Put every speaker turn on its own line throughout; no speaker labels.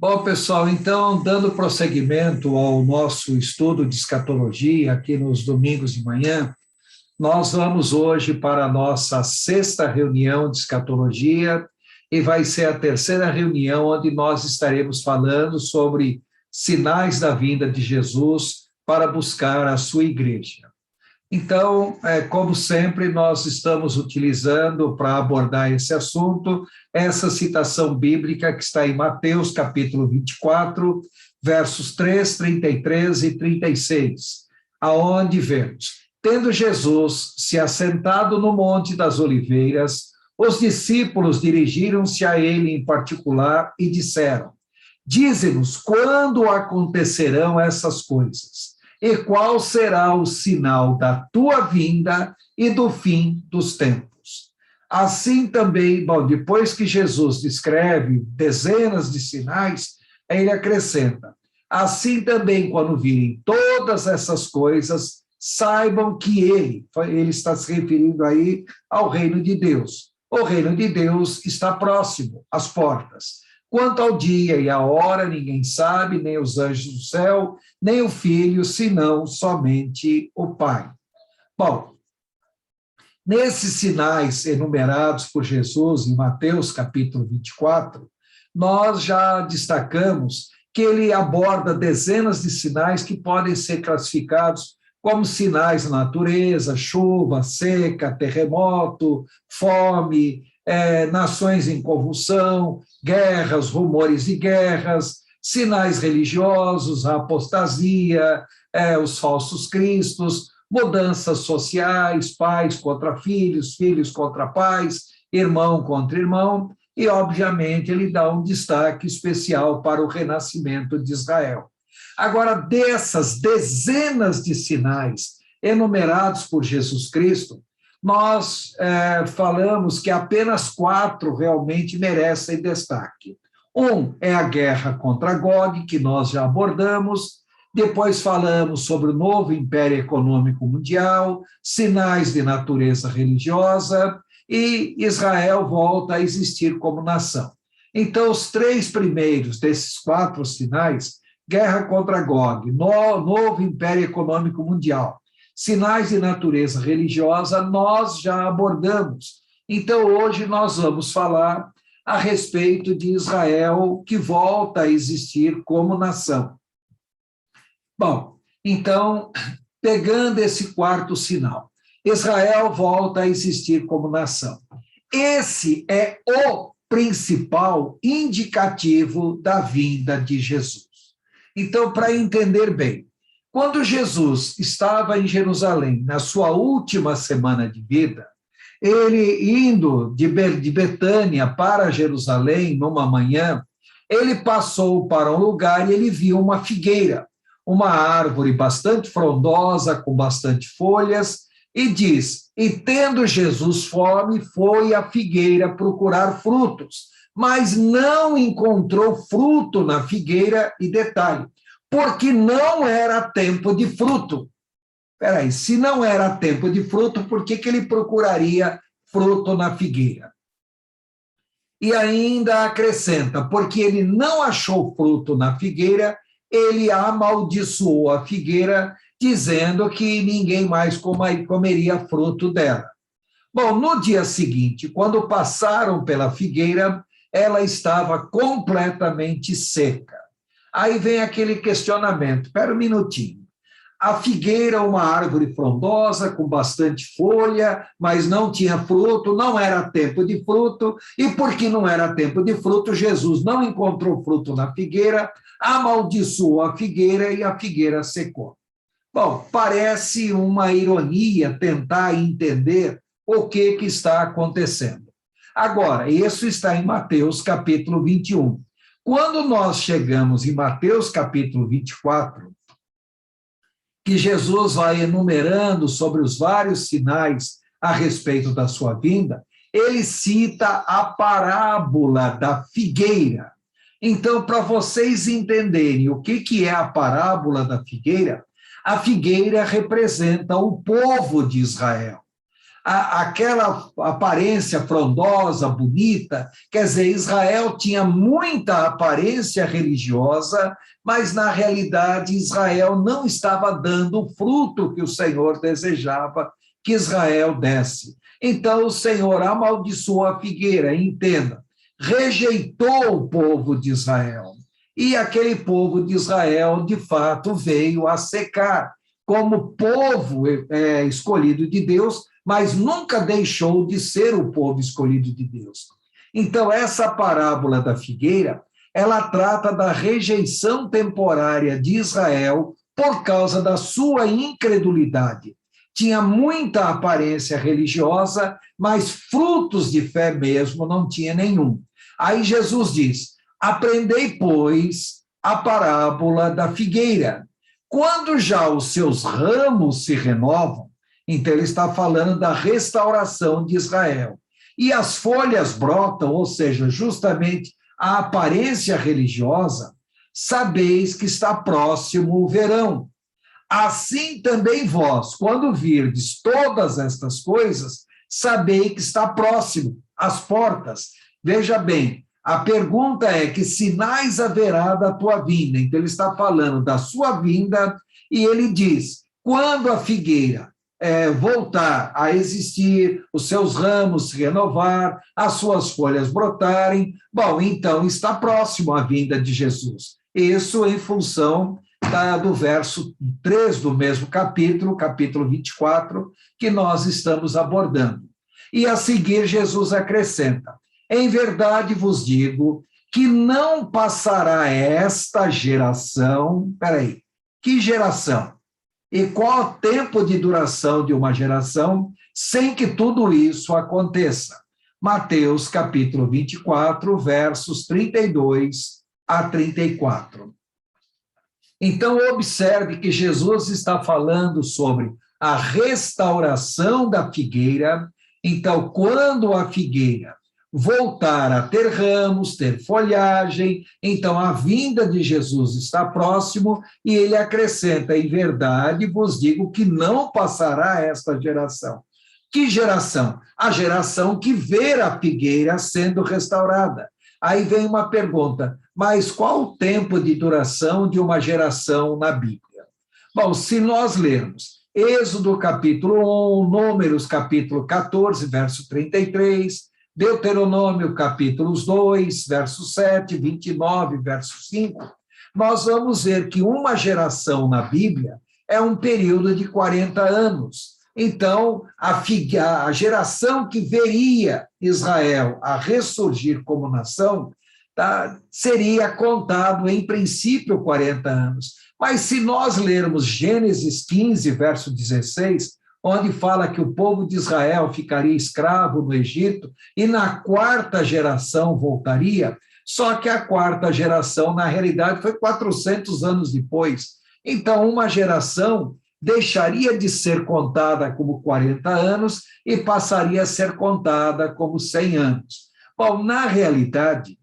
Bom, pessoal, então, dando prosseguimento ao nosso estudo de escatologia aqui nos domingos de manhã, nós vamos hoje para a nossa sexta reunião de escatologia e vai ser a terceira reunião onde nós estaremos falando sobre sinais da vinda de Jesus para buscar a sua igreja. Então, como sempre, nós estamos utilizando para abordar esse assunto essa citação bíblica que está em Mateus, capítulo 24, versos 3, 33 e 36, aonde vemos: tendo Jesus se assentado no Monte das Oliveiras, os discípulos dirigiram-se a ele em particular e disseram: dize-nos quando acontecerão essas coisas. E qual será o sinal da tua vinda e do fim dos tempos? Assim também, depois que Jesus descreve dezenas de sinais, ele acrescenta: assim também, quando virem todas essas coisas, saibam que ele está se referindo aí ao reino de Deus. O reino de Deus está próximo, às portas. Quanto ao dia e à hora, ninguém sabe, nem os anjos do céu, nem o Filho, senão somente o Pai. Bom, nesses sinais enumerados por Jesus em Mateus capítulo 24, nós já destacamos que ele aborda dezenas de sinais que podem ser classificados como sinais da natureza: chuva, seca, terremoto, fome, nações em convulsão, guerras, rumores de guerras, sinais religiosos, a apostasia, os falsos cristos, mudanças sociais, pais contra filhos, filhos contra pais, irmão contra irmão, e, obviamente, ele dá um destaque especial para o renascimento de Israel. Agora, dessas dezenas de sinais enumerados por Jesus Cristo, nós falamos que apenas 4 realmente merecem destaque. Um é a guerra contra Gog, que nós já abordamos. Depois falamos sobre o novo Império Econômico Mundial, sinais de natureza religiosa, e Israel volta a existir como nação. Então, os 3 primeiros desses 4 sinais: guerra contra Gog, novo Império Econômico Mundial, sinais de natureza religiosa, nós já abordamos. Então, hoje nós vamos falar a respeito de Israel, que volta a existir como nação. Bom, então, pegando esse 4º sinal, Israel volta a existir como nação. Esse é o principal indicativo da vinda de Jesus. Então, para entender bem, quando Jesus estava em Jerusalém, na sua última semana de vida, ele indo de Betânia para Jerusalém, numa manhã, ele passou para um lugar e ele viu uma figueira, uma árvore bastante frondosa, com bastante folhas, e diz: e tendo Jesus fome, foi à figueira procurar frutos, mas não encontrou fruto na figueira, e detalhe, porque não era tempo de fruto. Espera aí, se não era tempo de fruto, por que ele procuraria fruto na figueira? E ainda acrescenta: porque ele não achou fruto na figueira, ele amaldiçoou a figueira, dizendo que ninguém mais comeria fruto dela. Bom, no dia seguinte, quando passaram pela figueira, ela estava completamente seca. Aí vem aquele questionamento: espera um minutinho. A figueira, uma árvore frondosa, com bastante folha, mas não tinha fruto, não era tempo de fruto, e porque não era tempo de fruto, Jesus não encontrou fruto na figueira, amaldiçoou a figueira e a figueira secou. Bom, parece uma ironia tentar entender o que está acontecendo. Agora, isso está em Mateus capítulo 21. Quando nós chegamos em Mateus capítulo 24, que Jesus vai enumerando sobre os vários sinais a respeito da sua vinda, ele cita a parábola da figueira. Então, para vocês entenderem o que é a parábola da figueira, a figueira representa o povo de Israel. aquela aparência frondosa, bonita. Quer dizer, Israel tinha muita aparência religiosa, mas, na realidade, Israel não estava dando o fruto que o Senhor desejava que Israel desse. Então, o Senhor amaldiçoou a figueira, entenda, rejeitou o povo de Israel. E aquele povo de Israel, de fato, veio a secar como povo escolhido de Deus, mas nunca deixou de ser o povo escolhido de Deus. Então, essa parábola da figueira, ela trata da rejeição temporária de Israel por causa da sua incredulidade. Tinha muita aparência religiosa, mas frutos de fé mesmo não tinha nenhum. Aí Jesus diz: aprendei, pois, a parábola da figueira. Quando já os seus ramos se renovam, então ele está falando da restauração de Israel. E as folhas brotam, ou seja, justamente a aparência religiosa, sabeis que está próximo o verão. Assim também vós, quando virdes todas estas coisas, sabei que está próximo, às portas. Veja bem, a pergunta é: que sinais haverá da tua vinda? Então ele está falando da sua vinda e ele diz: quando a figueira voltar a existir, os seus ramos se renovar, as suas folhas brotarem, bom, então está próximo a vinda de Jesus. Isso em função do verso 3 do mesmo capítulo 24, que nós estamos abordando. E a seguir Jesus acrescenta: em verdade vos digo que não passará esta geração. Peraí, que geração? E qual o tempo de duração de uma geração sem que tudo isso aconteça? Mateus capítulo 24, versos 32 a 34. Então, observe que Jesus está falando sobre a restauração da figueira. Então, quando a figueira voltar a ter ramos, ter folhagem, então a vinda de Jesus está próximo, e ele acrescenta: em verdade vos digo que não passará esta geração. Que geração? A geração que vê a figueira sendo restaurada. Aí vem uma pergunta: mas qual o tempo de duração de uma geração na Bíblia? Bom, se nós lermos Êxodo capítulo 1, Números capítulo 14, verso 33, Deuteronômio capítulo 2, verso 7, 29, verso 5, nós vamos ver que uma geração na Bíblia é um período de 40 anos. Então, a geração que veria Israel a ressurgir como nação, seria contado, em princípio, 40 anos. Mas se nós lermos Gênesis 15, verso 16, onde fala que o povo de Israel ficaria escravo no Egito e na quarta geração voltaria, só que a quarta geração, na realidade, foi 400 anos depois. Então, uma geração deixaria de ser contada como 40 anos e passaria a ser contada como 100 anos. Bom, na realidade,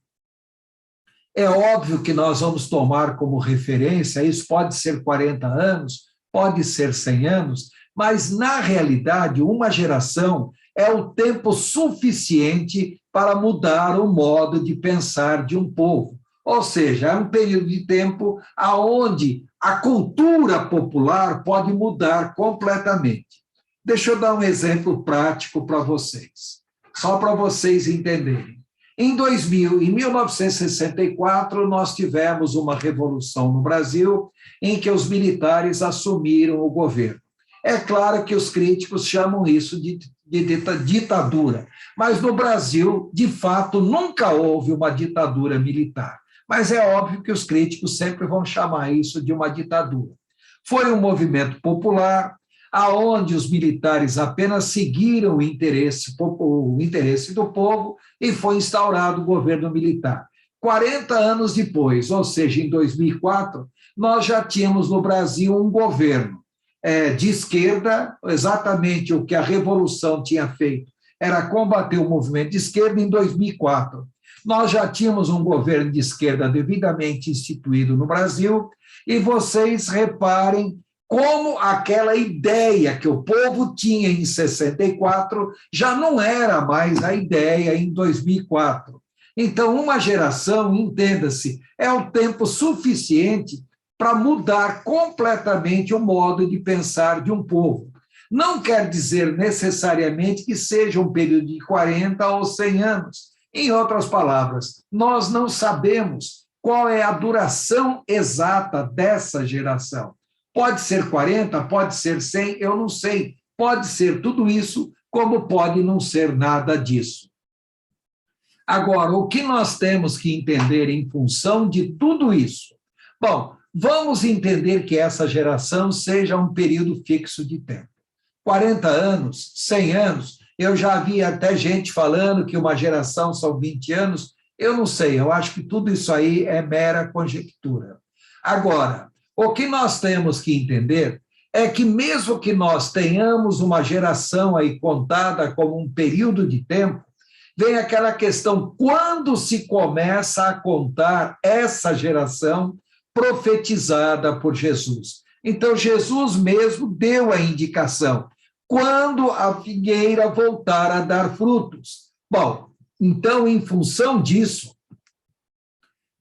é óbvio que nós vamos tomar como referência, isso pode ser 40 anos, pode ser 100 anos, mas, na realidade, uma geração é o tempo suficiente para mudar o modo de pensar de um povo. Ou seja, é um período de tempo onde a cultura popular pode mudar completamente. Deixa eu dar um exemplo prático para vocês, só para vocês entenderem. Em 1964, nós tivemos uma revolução no Brasil em que os militares assumiram o governo. É claro que os críticos chamam isso de ditadura, mas no Brasil, de fato, nunca houve uma ditadura militar. Mas é óbvio que os críticos sempre vão chamar isso de uma ditadura. Foi um movimento popular, aonde os militares apenas seguiram o interesse do povo e foi instaurado o governo militar. 40 anos depois, ou seja, em 2004, nós já tínhamos no Brasil um governo de esquerda. Exatamente o que a Revolução tinha feito era combater o movimento de esquerda. Em 2004, nós já tínhamos um governo de esquerda devidamente instituído no Brasil, e vocês reparem como aquela ideia que o povo tinha em 64 já não era mais a ideia em 2004. Então, uma geração, entenda-se, é o tempo suficiente para mudar completamente o modo de pensar de um povo. Não quer dizer necessariamente que seja um período de 40 ou 100 anos. Em outras palavras, nós não sabemos qual é a duração exata dessa geração. Pode ser 40, pode ser 100, eu não sei. Pode ser tudo isso, como pode não ser nada disso. Agora, o que nós temos que entender em função de tudo isso? Bom, vamos entender que essa geração seja um período fixo de tempo. 40 anos, 100 anos, eu já vi até gente falando que uma geração são 20 anos, eu não sei, eu acho que tudo isso aí é mera conjectura. Agora, o que nós temos que entender é que mesmo que nós tenhamos uma geração aí contada como um período de tempo, vem aquela questão, quando se começa a contar essa geração profetizada por Jesus? Então, Jesus mesmo deu a indicação, quando a figueira voltar a dar frutos. Bom, então, em função disso,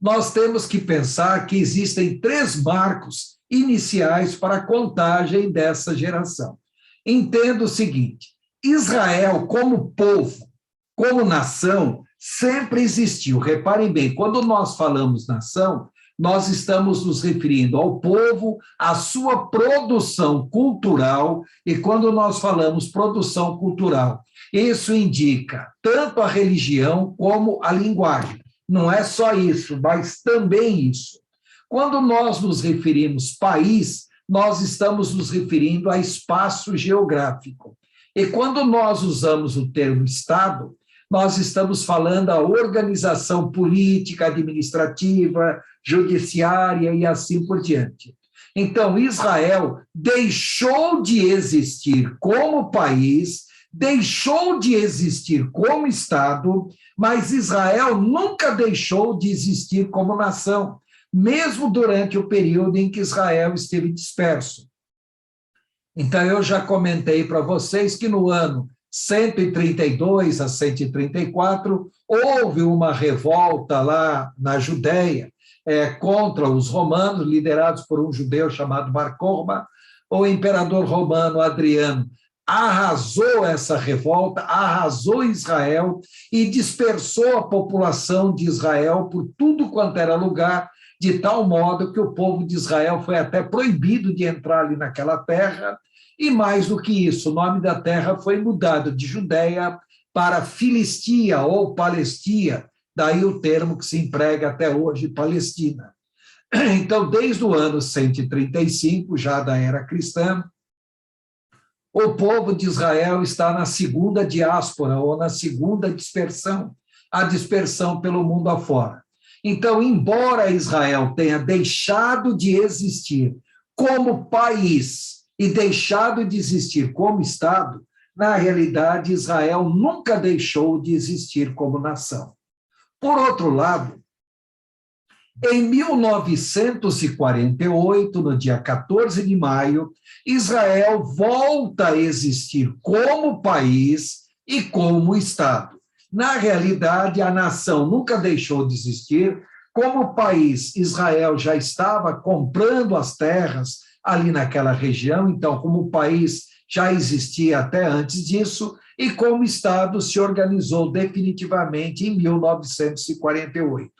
nós temos que pensar que existem 3 marcos iniciais para a contagem dessa geração. Entenda o seguinte, Israel como povo, como nação, sempre existiu. Reparem bem, quando nós falamos nação, nós estamos nos referindo ao povo, à sua produção cultural, e quando nós falamos produção cultural, isso indica tanto a religião como a linguagem. Não é só isso, mas também isso. Quando nós nos referimos país, nós estamos nos referindo a espaço geográfico. E quando nós usamos o termo Estado, nós estamos falando da organização política, administrativa, judiciária e assim por diante. Então, Israel deixou de existir como país, deixou de existir como Estado, mas Israel nunca deixou de existir como nação, mesmo durante o período em que Israel esteve disperso. Então, eu já comentei para vocês que no ano 132 a 134, houve uma revolta lá na Judéia contra os romanos, liderados por um judeu chamado Bar Kokhba. O imperador romano Adriano arrasou essa revolta, arrasou Israel e dispersou a população de Israel por tudo quanto era lugar, de tal modo que o povo de Israel foi até proibido de entrar ali naquela terra. E mais do que isso, o nome da terra foi mudado de Judéia para Filistia ou Palestina, daí o termo que se emprega até hoje, Palestina. Então, desde o ano 135, já da era cristã, o povo de Israel está na segunda diáspora, ou na segunda dispersão, a dispersão pelo mundo afora. Então, embora Israel tenha deixado de existir como país, e deixado de existir como Estado, na realidade, Israel nunca deixou de existir como nação. Por outro lado, em 1948, no dia 14 de maio, Israel volta a existir como país e como Estado. Na realidade, a nação nunca deixou de existir. Como país, Israel já estava comprando as terras ali naquela região, então, como o país já existia até antes disso, e como Estado se organizou definitivamente em 1948.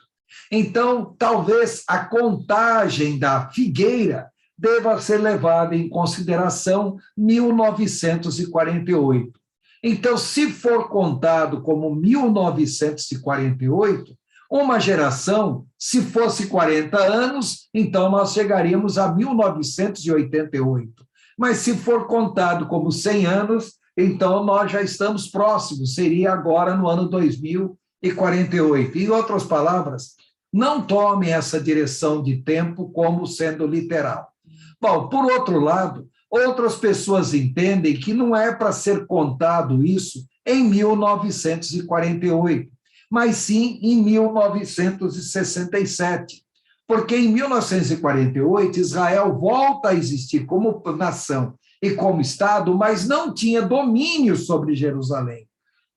Então, talvez a contagem da figueira deva ser levada em consideração 1948. Então, se for contado como 1948, uma geração, se fosse 40 anos, então nós chegaríamos a 1988. Mas se for contado como 100 anos, então nós já estamos próximos, seria agora no ano 2048. Em outras palavras, não tome essa direção de tempo como sendo literal. Bom, por outro lado, outras pessoas entendem que não é para ser contado isso em 1948, mas sim em 1967, porque em 1948 Israel volta a existir como nação e como Estado, mas não tinha domínio sobre Jerusalém.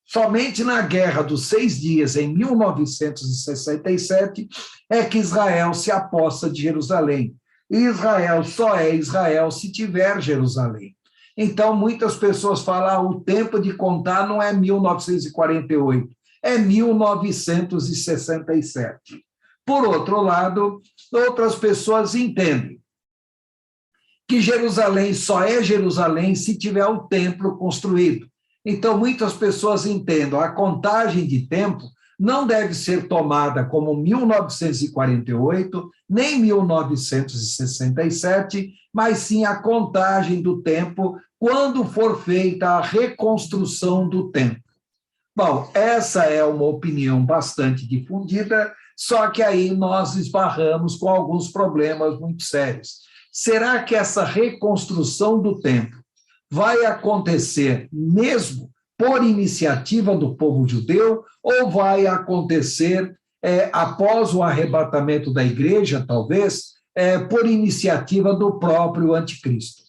Somente na Guerra dos 6 Dias, em 1967, é que Israel se aposta de Jerusalém. E Israel só é Israel se tiver Jerusalém. Então, muitas pessoas falam, o tempo de contar não é 1948, é 1967. Por outro lado, outras pessoas entendem que Jerusalém só é Jerusalém se tiver o templo construído. Então, muitas pessoas entendem a contagem de tempo não deve ser tomada como 1948, nem 1967, mas sim a contagem do tempo quando for feita a reconstrução do templo. Bom, essa é uma opinião bastante difundida, só que aí nós esbarramos com alguns problemas muito sérios. Será que essa reconstrução do templo vai acontecer mesmo por iniciativa do povo judeu ou vai acontecer após o arrebatamento da igreja, talvez, por iniciativa do próprio anticristo?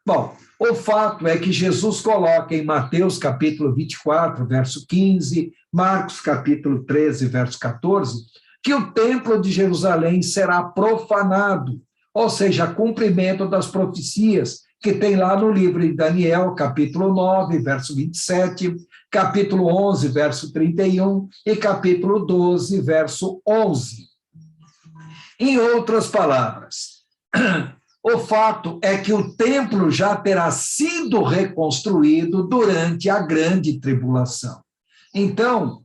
Bom, o fato é que Jesus coloca em Mateus capítulo 24, verso 15, Marcos capítulo 13, verso 14, que o templo de Jerusalém será profanado, ou seja, cumprimento das profecias que tem lá no livro de Daniel, capítulo 9, verso 27, capítulo 11, verso 31 e capítulo 12, verso 11. Em outras palavras, o fato é que o templo já terá sido reconstruído durante a grande tribulação. Então,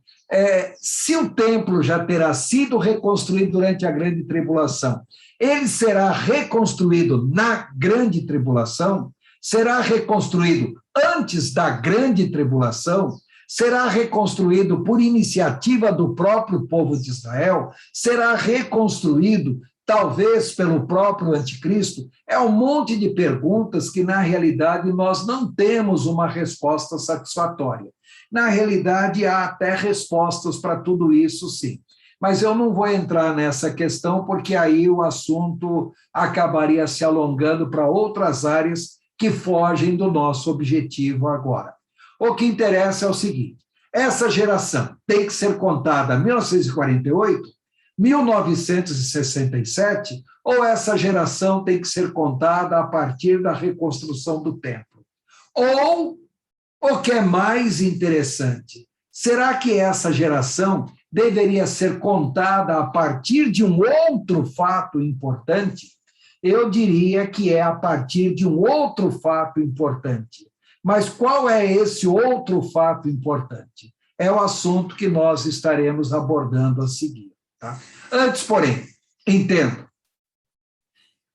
se o templo já terá sido reconstruído durante a grande tribulação, ele será reconstruído na grande tribulação? Será reconstruído antes da grande tribulação? Será reconstruído por iniciativa do próprio povo de Israel? Será reconstruído talvez pelo próprio anticristo? É um monte de perguntas que, na realidade, nós não temos uma resposta satisfatória. Na realidade, há até respostas para tudo isso, sim. Mas eu não vou entrar nessa questão, porque aí o assunto acabaria se alongando para outras áreas que fogem do nosso objetivo agora. O que interessa é o seguinte: essa geração tem que ser contada 1948, 1967, ou essa geração tem que ser contada a partir da reconstrução do templo? Ou, o que é mais interessante, será que essa geração deveria ser contada a partir de um outro fato importante? Eu diria que é a partir de um outro fato importante. Mas qual é esse outro fato importante? É o assunto que nós estaremos abordando a seguir. Tá? Antes, porém, entenda,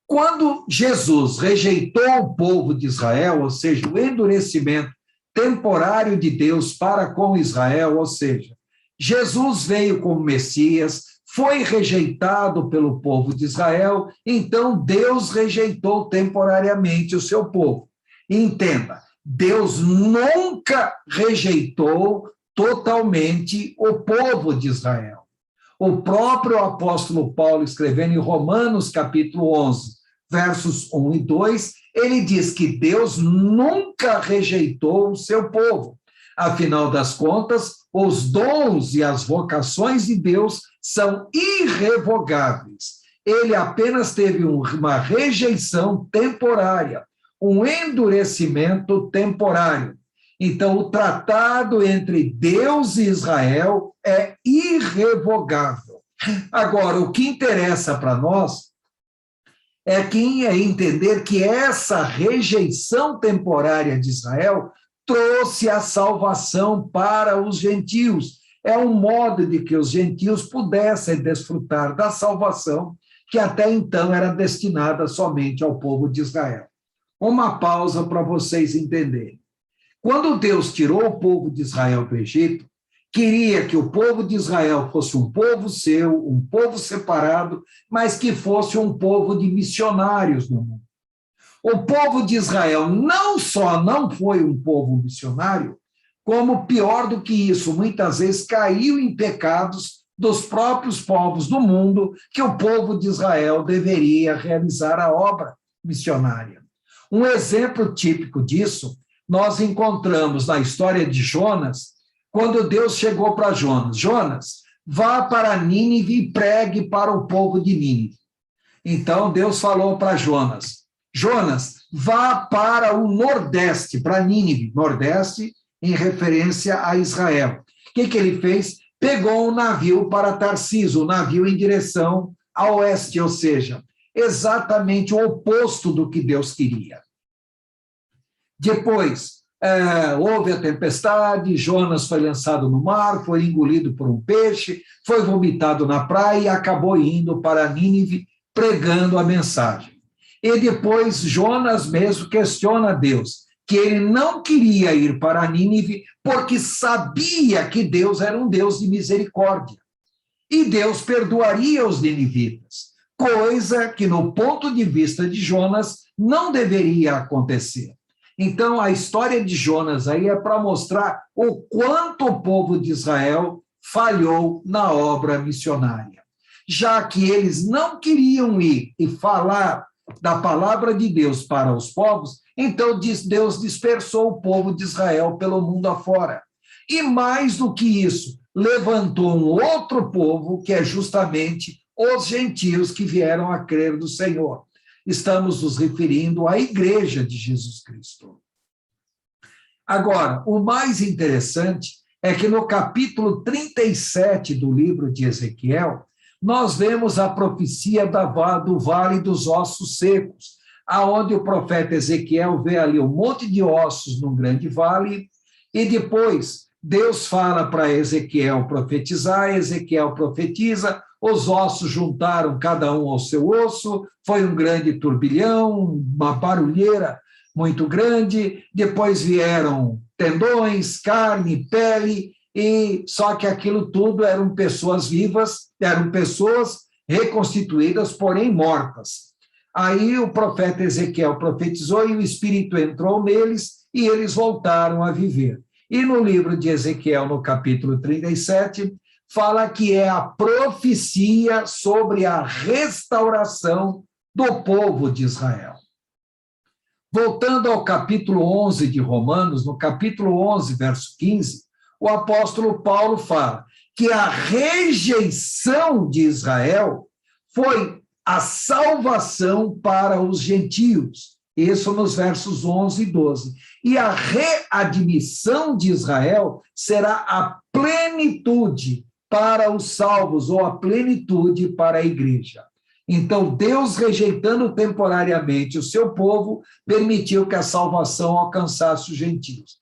quando Jesus rejeitou o povo de Israel, ou seja, o endurecimento temporário de Deus para com Israel, ou seja, Jesus veio como Messias, foi rejeitado pelo povo de Israel, então Deus rejeitou temporariamente o seu povo. Entenda, Deus nunca rejeitou totalmente o povo de Israel. O próprio apóstolo Paulo, escrevendo em Romanos capítulo 11, versos 1 e 2, ele diz que Deus nunca rejeitou o seu povo. Afinal das contas, os dons e as vocações de Deus são irrevogáveis. Ele apenas teve uma rejeição temporária, um endurecimento temporário. Então, o tratado entre Deus e Israel é irrevogável. Agora, o que interessa para nós é entender que essa rejeição temporária de Israel trouxe a salvação para os gentios. É um modo de que os gentios pudessem desfrutar da salvação que até então era destinada somente ao povo de Israel. Uma pausa para vocês entenderem. Quando Deus tirou o povo de Israel do Egito, queria que o povo de Israel fosse um povo seu, um povo separado, mas que fosse um povo de missionários no mundo. O povo de Israel não só não foi um povo missionário, como pior do que isso, muitas vezes caiu em pecados dos próprios povos do mundo que o povo de Israel deveria realizar a obra missionária. Um exemplo típico disso nós encontramos na história de Jonas, quando Deus chegou para Jonas: Jonas, vá para Nínive e pregue para o povo de Nínive. Então Deus falou para Jonas: Jonas, vá para o Nordeste, para Nínive, Nordeste em referência a Israel. O que ele fez? Pegou um navio para Tarsiso, um navio em direção a oeste, ou seja, exatamente o oposto do que Deus queria. Depois, houve a tempestade, Jonas foi lançado no mar, foi engolido por um peixe, foi vomitado na praia e acabou indo para Nínive pregando a mensagem. E depois Jonas mesmo questiona Deus, que ele não queria ir para Nínive porque sabia que Deus era um Deus de misericórdia. E Deus perdoaria os ninivitas, coisa que, no ponto de vista de Jonas, não deveria acontecer. Então, a história de Jonas aí é para mostrar o quanto o povo de Israel falhou na obra missionária. Já que eles não queriam ir e falar da palavra de Deus para os povos, então Deus dispersou o povo de Israel pelo mundo afora. E mais do que isso, levantou um outro povo, que é justamente os gentios que vieram a crer no Senhor. Estamos nos referindo à Igreja de Jesus Cristo. Agora, o mais interessante é que no capítulo 37 do livro de Ezequiel, nós vemos a profecia do Vale dos Ossos Secos, aonde o profeta Ezequiel vê ali um monte de ossos num grande vale, e depois Deus fala para Ezequiel profetizar, Ezequiel profetiza, os ossos juntaram cada um ao seu osso, foi um grande turbilhão, uma barulheira muito grande, depois vieram tendões, carne, pele, e só que aquilo tudo eram pessoas vivas, eram pessoas reconstituídas, porém mortas. Aí o profeta Ezequiel profetizou e o Espírito entrou neles e eles voltaram a viver. E no livro de Ezequiel, no capítulo 37, fala que é a profecia sobre a restauração do povo de Israel. Voltando ao capítulo 11 de Romanos, no capítulo 11, verso 15, o apóstolo Paulo fala que a rejeição de Israel foi a salvação para os gentios. Isso nos versos 11 e 12. E a readmissão de Israel será a plenitude para os salvos, ou a plenitude para a igreja. Então, Deus, rejeitando temporariamente o seu povo, permitiu que a salvação alcançasse os gentios.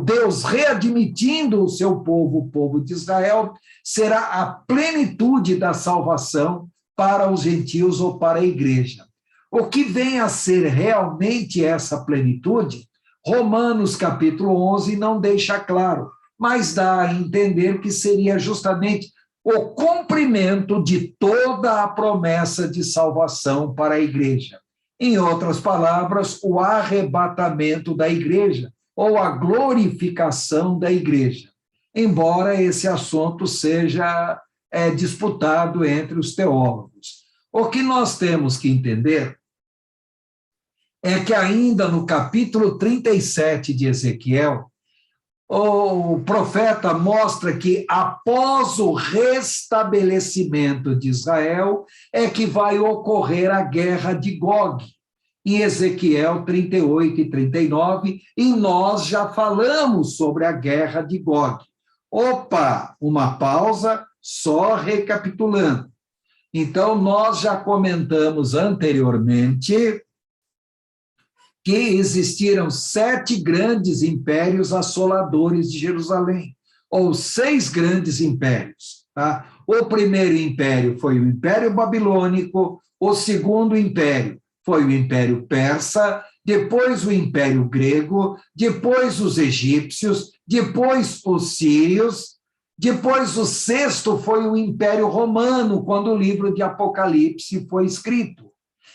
Deus, readmitindo o seu povo, o povo de Israel, será a plenitude da salvação para os gentios ou para a igreja. O que vem a ser realmente essa plenitude, Romanos capítulo 11 não deixa claro, mas dá a entender que seria justamente o cumprimento de toda a promessa de salvação para a igreja. Em outras palavras, o arrebatamento da igreja, ou a glorificação da igreja, embora esse assunto seja disputado entre os teólogos. O que nós temos que entender é que ainda no capítulo 37 de Ezequiel, o profeta mostra que após o restabelecimento de Israel é que vai ocorrer a guerra de Gog, em Ezequiel 38 e 39, e nós já falamos sobre a guerra de Gog. Opa, uma pausa, só recapitulando. Então, nós já comentamos anteriormente que existiram 7 grandes impérios assoladores de Jerusalém, ou 6 grandes impérios. Tá? O primeiro império foi o Império Babilônico, o segundo império foi o Império Persa, depois o Império Grego, depois os egípcios, depois os sírios, depois o sexto foi o Império Romano, quando o livro de Apocalipse foi escrito.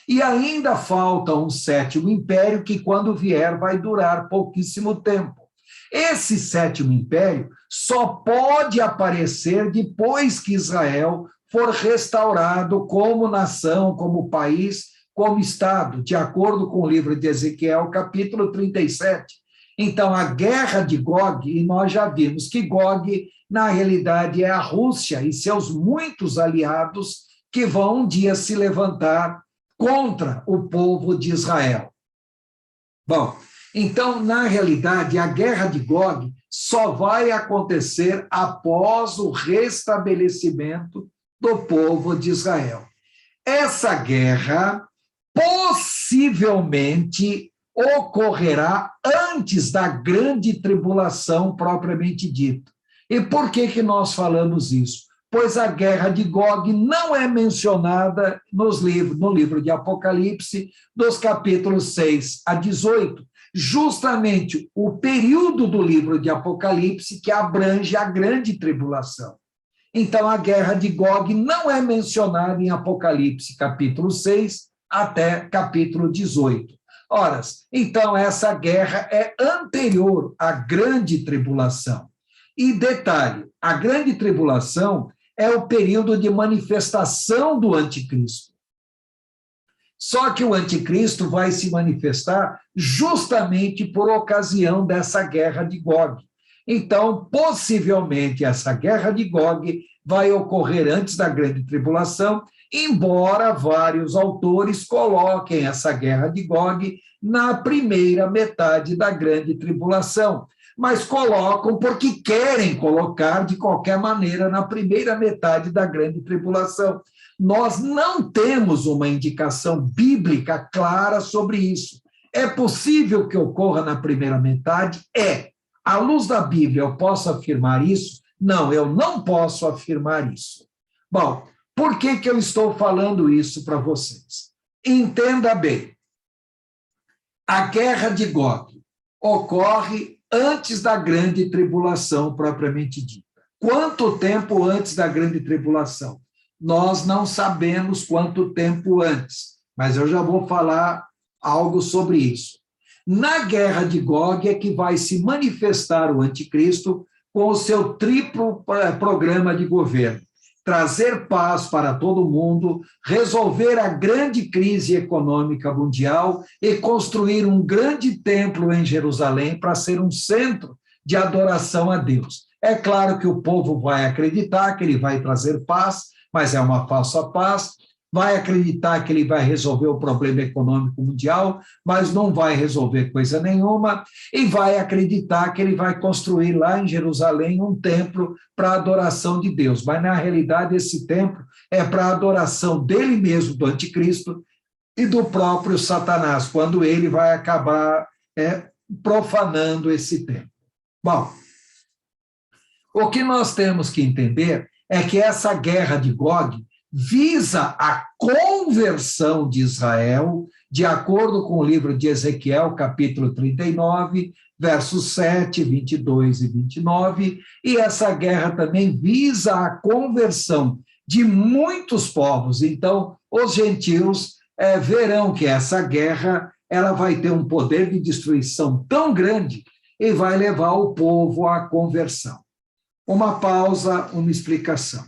E ainda falta um 7º império que, quando vier, vai durar pouquíssimo tempo. Esse 7º império só pode aparecer depois que Israel for restaurado como nação, como país, como Estado, de acordo com o livro de Ezequiel, capítulo 37. Então, a guerra de Gog, e nós já vimos que Gog, na realidade, é a Rússia e seus muitos aliados que vão um dia se levantar contra o povo de Israel. Bom, então, na realidade, a guerra de Gog só vai acontecer após o restabelecimento do povo de Israel. Essa guerra possivelmente ocorrerá antes da grande tribulação propriamente dita. E por que nós falamos isso? Pois a guerra de Gog não é mencionada no livro de Apocalipse, dos capítulos 6 a 18, justamente o período do livro de Apocalipse que abrange a grande tribulação. Então, a guerra de Gog não é mencionada em Apocalipse, capítulo 6 até capítulo 18. Ora, então, essa guerra é anterior à grande tribulação. E detalhe, a grande tribulação é o período de manifestação do anticristo. Só que o anticristo vai se manifestar justamente por ocasião dessa guerra de Gog. Então, possivelmente, essa guerra de Gog vai ocorrer antes da grande tribulação, embora vários autores coloquem essa guerra de Gog na primeira metade da grande tribulação, mas colocam porque querem colocar de qualquer maneira na primeira metade da grande tribulação. Nós não temos uma indicação bíblica clara sobre isso. É possível que ocorra na primeira metade? É. À luz da Bíblia, eu posso afirmar isso? Não, eu não posso afirmar isso. Bom, por que eu estou falando isso para vocês? Entenda bem. A guerra de Gog ocorre antes da grande tribulação propriamente dita. Quanto tempo antes da grande tribulação? Nós não sabemos quanto tempo antes, mas eu já vou falar algo sobre isso. Na guerra de Gog é que vai se manifestar o anticristo com o seu triplo programa de governo: trazer paz para todo mundo, resolver a grande crise econômica mundial e construir um grande templo em Jerusalém para ser um centro de adoração a Deus. É claro que o povo vai acreditar que ele vai trazer paz, mas é uma falsa paz. Vai acreditar que ele vai resolver o problema econômico mundial, mas não vai resolver coisa nenhuma, e vai acreditar que ele vai construir lá em Jerusalém um templo para a adoração de Deus, mas na realidade esse templo é para a adoração dele mesmo, do anticristo, e do próprio Satanás, quando ele vai acabar profanando esse templo. Bom, o que nós temos que entender é que essa guerra de Gog visa a conversão de Israel, de acordo com o livro de Ezequiel, capítulo 39, versos 7, 22 e 29, e essa guerra também visa a conversão de muitos povos. Então, os gentios verão que essa guerra ela vai ter um poder de destruição tão grande e vai levar o povo à conversão. Uma pausa, uma explicação.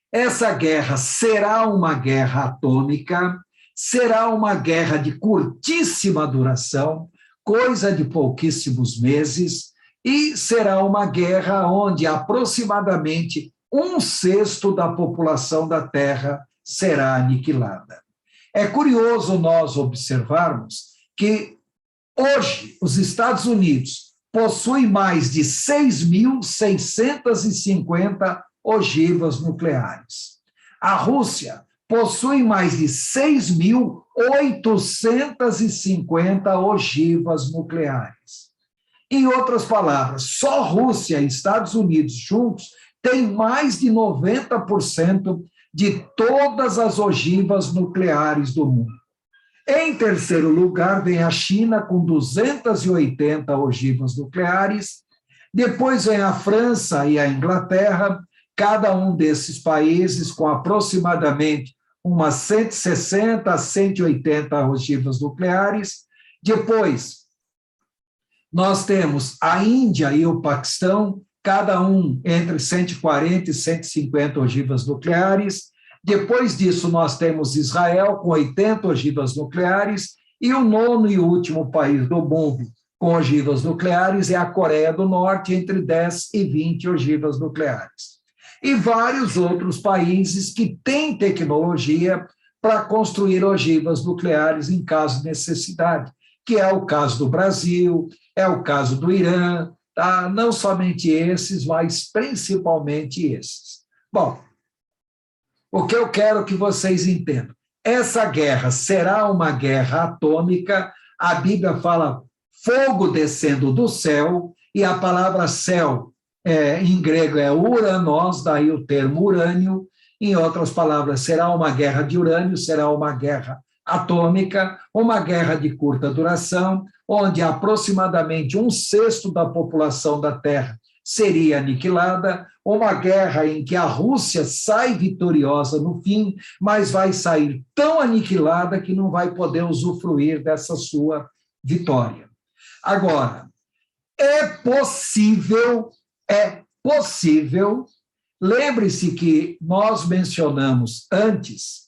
Essa guerra será uma guerra atômica, será uma guerra de curtíssima duração, coisa de pouquíssimos meses, e será uma guerra onde aproximadamente 1/6 da população da Terra será aniquilada. É curioso nós observarmos que hoje os Estados Unidos possuem mais de 6.650 ogivas nucleares. A Rússia possui mais de 6.850 ogivas nucleares. Em outras palavras, só Rússia e Estados Unidos juntos têm mais de 90% de todas as ogivas nucleares do mundo. Em terceiro lugar, vem a China com 280 ogivas nucleares. Depois vem a França e a Inglaterra, cada um desses países com aproximadamente umas 160 a 180 ogivas nucleares. Depois Nós temos a Índia e o Paquistão, cada um entre 140 e 150 ogivas nucleares. Depois disso, nós temos Israel, com 80 ogivas nucleares, e o nono e último país do mundo com ogivas nucleares é a Coreia do Norte, entre 10 e 20 ogivas nucleares. E vários outros países que têm tecnologia para construir ogivas nucleares em caso de necessidade, que é o caso do Brasil, é o caso do Irã, tá? Não somente esses, mas principalmente esses. Bom, o que eu quero que vocês entendam, essa guerra será uma guerra atômica, a Bíblia fala fogo descendo do céu, e a palavra céu em grego é uranos, daí o termo urânio. Em outras palavras, será uma guerra de urânio, será uma guerra atômica, uma guerra de curta duração, onde aproximadamente 1/6 da população da Terra seria aniquilada, uma guerra em que a Rússia sai vitoriosa no fim, mas vai sair tão aniquilada que não vai poder usufruir dessa sua vitória. Agora, é possível, lembre-se que nós mencionamos antes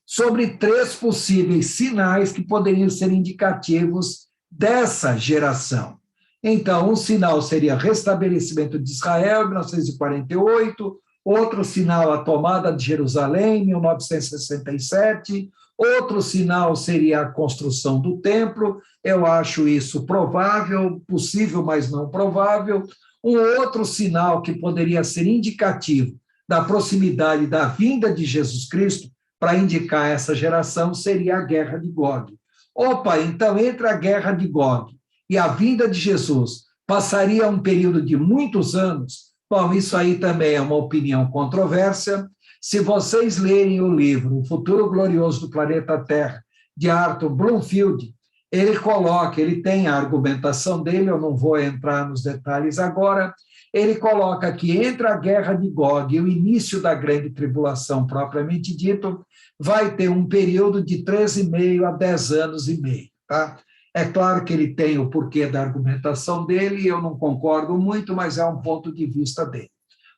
sobre 3 possíveis sinais que poderiam ser indicativos dessa geração. Então, um sinal seria o restabelecimento de Israel, em 1948, outro sinal, a tomada de Jerusalém, em 1967, outro sinal seria a construção do templo, eu acho isso provável, possível, mas não provável. Um outro sinal que poderia ser indicativo da proximidade da vinda de Jesus Cristo, para indicar essa geração, seria a guerra de Gog. Opa, então, entre a guerra de Gog e a vinda de Jesus, passaria um período de muitos anos? Bom, isso aí também é uma opinião controversa. Se vocês lerem o livro O Futuro Glorioso do Planeta Terra, de Arthur Bloomfield, ele tem a argumentação dele, eu não vou entrar nos detalhes agora, ele coloca que entre a guerra de Gog e o início da grande tribulação propriamente dito, vai ter um período de 13,5 a 10 anos e meio, tá? É claro que ele tem o porquê da argumentação dele, eu não concordo muito, mas é um ponto de vista dele.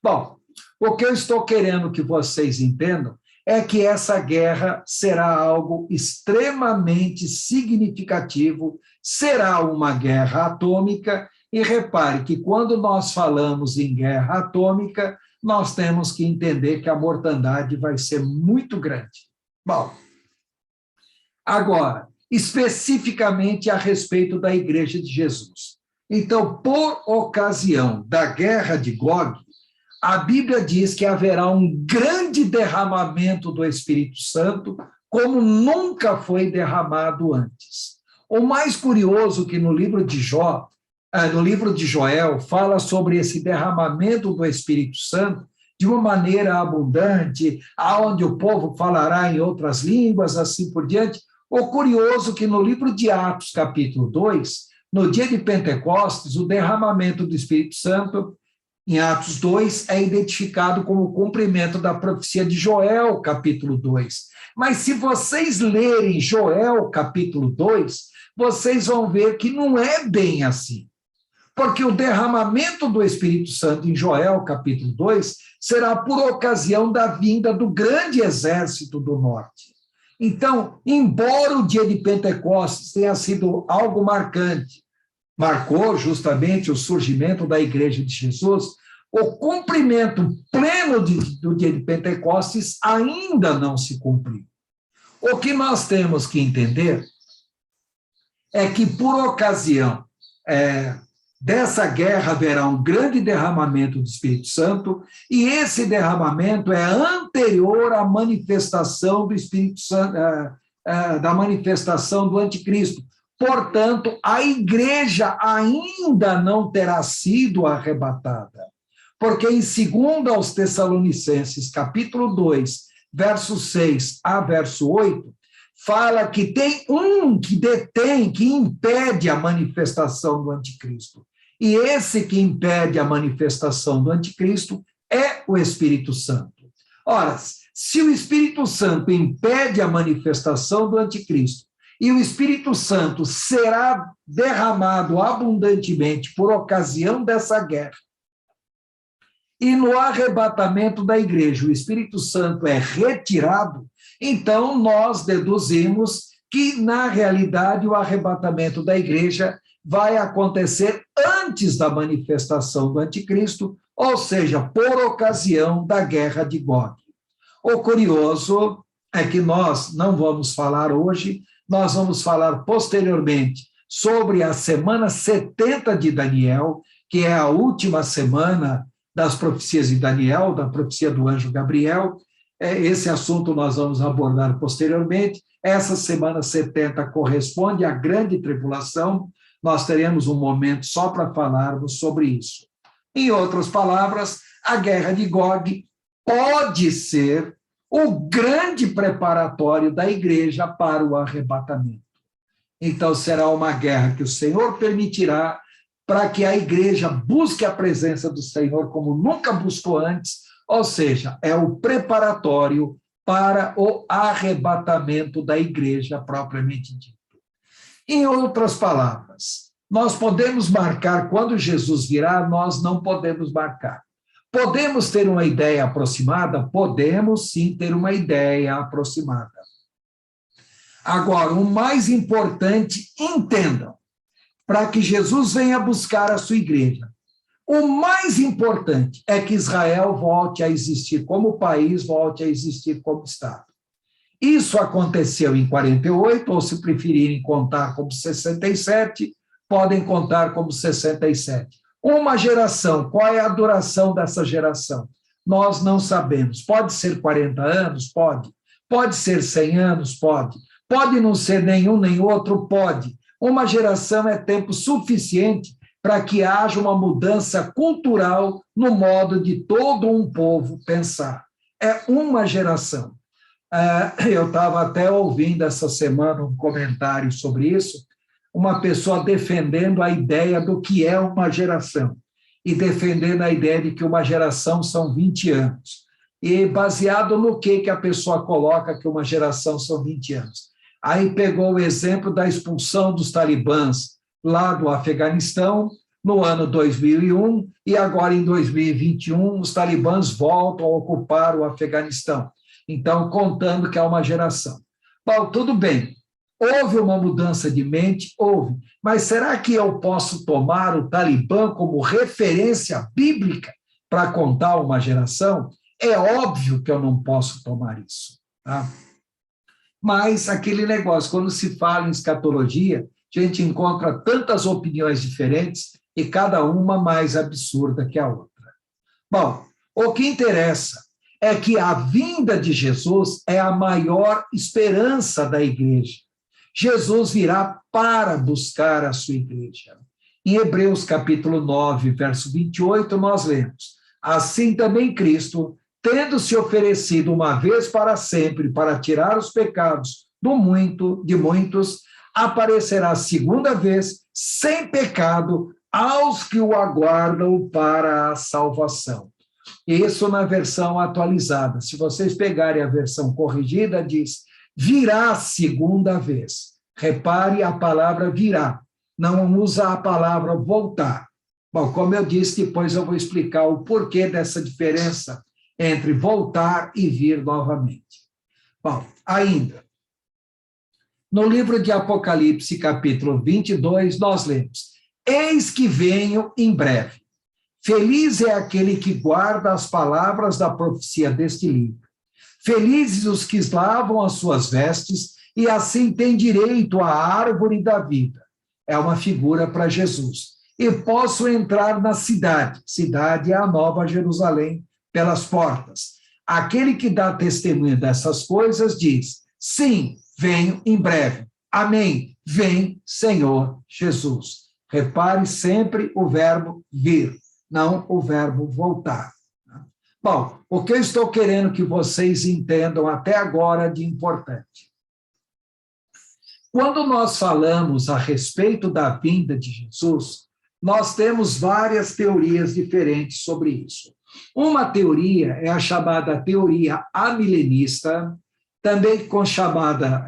Bom, o que eu estou querendo que vocês entendam é que essa guerra será algo extremamente significativo, será uma guerra atômica, e repare que quando nós falamos em guerra atômica, nós temos que entender que a mortandade vai ser muito grande. Bom, agora, especificamente a respeito da Igreja de Jesus. Então, por ocasião da guerra de Gog, a Bíblia diz que haverá um grande derramamento do Espírito Santo, como nunca foi derramado antes. O mais curioso é que no livro de Joel, fala sobre esse derramamento do Espírito Santo de uma maneira abundante, aonde o povo falará em outras línguas, assim por diante. O curioso é que no livro de Atos, capítulo 2, no dia de Pentecostes, o derramamento do Espírito Santo, em Atos 2, é identificado como o cumprimento da profecia de Joel, capítulo 2. Mas se vocês lerem Joel, capítulo 2, vocês vão ver que não é bem assim. Porque o derramamento do Espírito Santo em Joel, capítulo 2, será por ocasião da vinda do grande exército do norte. Então, embora o dia de Pentecostes tenha sido algo marcante, marcou justamente o surgimento da Igreja de Jesus, o cumprimento pleno do dia de Pentecostes ainda não se cumpriu. O que nós temos que entender é que, por ocasião dessa guerra, haverá um grande derramamento do Espírito Santo, e esse derramamento é anterior à manifestação do Espírito Santo, da manifestação do anticristo. Portanto, a igreja ainda não terá sido arrebatada, porque em 2 aos Tessalonicenses, capítulo 2, verso 6 a verso 8, fala que tem um que detém, que impede a manifestação do anticristo. E esse que impede a manifestação do anticristo é o Espírito Santo. Ora, se o Espírito Santo impede a manifestação do anticristo, e o Espírito Santo será derramado abundantemente por ocasião dessa guerra, e no arrebatamento da igreja o Espírito Santo é retirado, então nós deduzimos que, na realidade, o arrebatamento da igreja vai acontecer antes da manifestação do anticristo, ou seja, por ocasião da guerra de Gog. O curioso é que nós não vamos falar hoje, nós vamos falar posteriormente sobre a semana 70 de Daniel, que é a última semana das profecias de Daniel, da profecia do anjo Gabriel. Esse assunto nós vamos abordar posteriormente. Essa semana 70 corresponde à grande tribulação. Nós teremos um momento só para falarmos sobre isso. Em outras palavras, a guerra de Gog pode ser o grande preparatório da igreja para o arrebatamento. Então, será uma guerra que o Senhor permitirá para que a igreja busque a presença do Senhor como nunca buscou antes, ou seja, é o preparatório para o arrebatamento da igreja propriamente dito. Em outras palavras, nós podemos marcar quando Jesus virá, nós não podemos marcar. Podemos ter uma ideia aproximada? Podemos sim ter uma ideia aproximada. Agora, o mais importante, entendam, para que Jesus venha buscar a sua igreja, o mais importante é que Israel volte a existir como país, volte a existir como Estado. Isso aconteceu em 48, ou se preferirem contar como 67, podem contar como 67. Uma geração, qual é a duração dessa geração? Nós não sabemos. Pode ser 40 anos? Pode. Pode ser 100 anos? Pode. Pode não ser nenhum nem outro? Pode. Uma geração é tempo suficiente para que haja uma mudança cultural no modo de todo um povo pensar. É uma geração. Eu estava até ouvindo essa semana um comentário sobre isso, uma pessoa defendendo a ideia do que é uma geração, e defendendo a ideia de que uma geração são 20 anos. E baseado no que a pessoa coloca que uma geração são 20 anos. Aí pegou o exemplo da expulsão dos talibãs lá do Afeganistão, no ano 2001, e agora em 2021 os talibãs voltam a ocupar o Afeganistão. Então, contando que é uma geração. Bom, tudo bem, houve uma mudança de mente? Houve. Mas será que eu posso tomar o Talibã como referência bíblica para contar uma geração? É óbvio que eu não posso tomar isso. Tá? Mas aquele negócio, quando se fala em escatologia, a gente encontra tantas opiniões diferentes e cada uma mais absurda que a outra. Bom, o que interessa é que a vinda de Jesus é a maior esperança da igreja. Jesus virá para buscar a sua igreja. Em Hebreus capítulo 9, verso 28, nós lemos: assim também Cristo, tendo se oferecido uma vez para sempre para tirar os pecados de muitos, aparecerá segunda vez sem pecado aos que o aguardam para a salvação. Isso na versão atualizada. Se vocês pegarem a versão corrigida, diz: virá segunda vez. Repare a palavra virá, não usa a palavra voltar. Bom, como eu disse, depois eu vou explicar o porquê dessa diferença entre voltar e vir novamente. Bom, ainda, no livro de Apocalipse, capítulo 22, nós lemos: eis que venho em breve. Feliz é aquele que guarda as palavras da profecia deste livro. Felizes os que lavam as suas vestes e assim têm direito à árvore da vida. É uma figura para Jesus. E posso entrar na cidade. Cidade é a Nova Jerusalém, pelas portas. Aquele que dá testemunho dessas coisas diz: sim, venho em breve. Amém. Vem, Senhor Jesus. Repare sempre o verbo vir, não o verbo voltar. Bom, o que eu estou querendo que vocês entendam até agora de importante. Quando nós falamos a respeito da vinda de Jesus, nós temos várias teorias diferentes sobre isso. Uma teoria é a chamada teoria amilenista, também chamada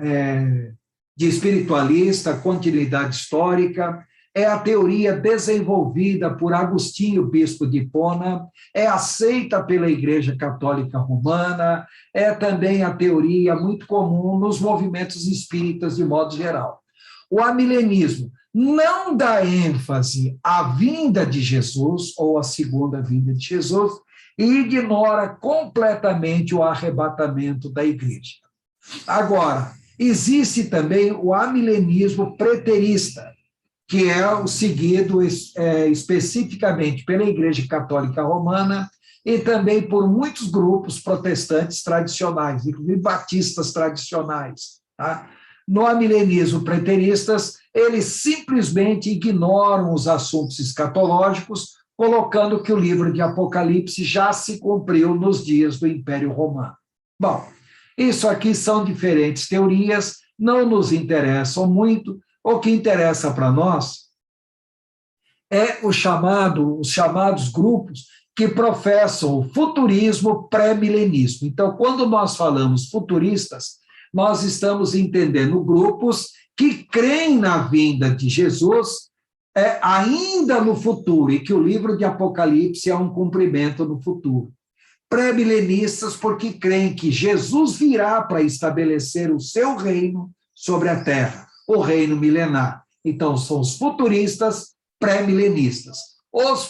de espiritualista, continuidade histórica, é a teoria desenvolvida por Agostinho, bispo de Hipona, é aceita pela Igreja Católica Romana, é também a teoria muito comum nos movimentos espíritas de modo geral. O amilenismo não dá ênfase à vinda de Jesus, ou à segunda vinda de Jesus, e ignora completamente o arrebatamento da Igreja. Agora, existe também o amilenismo preterista, que é o seguido especificamente pela Igreja Católica Romana e também por muitos grupos protestantes tradicionais, inclusive batistas tradicionais. Tá? No amilenismo preteristas, eles simplesmente ignoram os assuntos escatológicos, colocando que o livro de Apocalipse já se cumpriu nos dias do Império Romano. Bom, isso aqui são diferentes teorias, não nos interessam muito. O que interessa para nós é os chamados grupos que professam o futurismo pré-milenismo. Então, quando nós falamos futuristas, nós estamos entendendo grupos que creem na vinda de Jesus ainda no futuro, e que o livro de Apocalipse é um cumprimento no futuro. Pré-milenistas porque creem que Jesus virá para estabelecer o seu reino sobre a terra, o reino milenar. Então, são os futuristas pré-milenistas.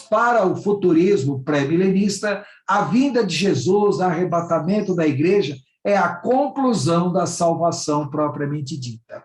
Para o futurismo pré-milenista, a vinda de Jesus, o arrebatamento da igreja, é a conclusão da salvação propriamente dita.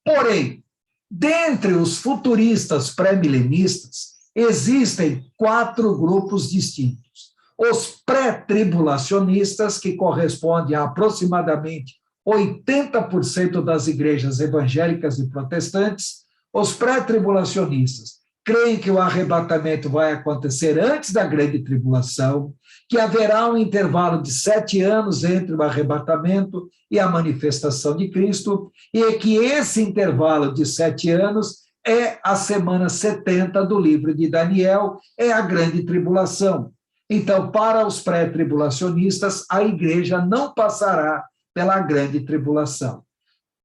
Porém, dentre os futuristas pré-milenistas, existem 4 grupos distintos. Os pré-tribulacionistas, que correspondem a aproximadamente 80% das igrejas evangélicas e protestantes. Os pré-tribulacionistas creem que o arrebatamento vai acontecer antes da grande tribulação, que haverá um intervalo de 7 anos entre o arrebatamento e a manifestação de Cristo, e que esse intervalo de 7 anos é a semana 70 do livro de Daniel, é a grande tribulação. Então, para os pré-tribulacionistas, a igreja não passará pela grande tribulação.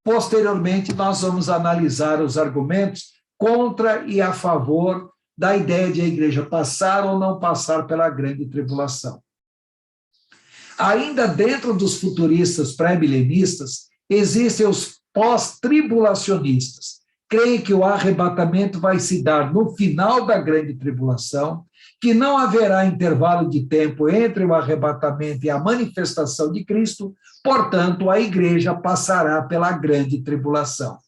Posteriormente, nós vamos analisar os argumentos contra e a favor da ideia de a igreja passar ou não passar pela grande tribulação. Ainda dentro dos futuristas pré-milenistas, existem os pós-tribulacionistas. Creem que o arrebatamento vai se dar no final da grande tribulação, que não haverá intervalo de tempo entre o arrebatamento e a manifestação de Cristo, portanto, a igreja passará pela grande tribulação.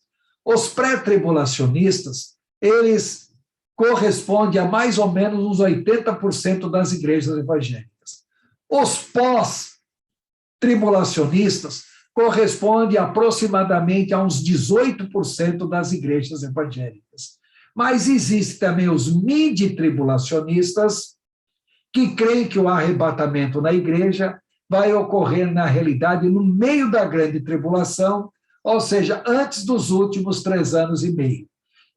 Os pré-tribulacionistas, eles correspondem a mais ou menos uns 80% das igrejas evangélicas. Os pós-tribulacionistas correspondem aproximadamente a uns 18% das igrejas evangélicas. Mas existem também os midi-tribulacionistas, que creem que o arrebatamento na igreja vai ocorrer, na realidade, no meio da grande tribulação, ou seja, antes dos últimos 3 anos e meio.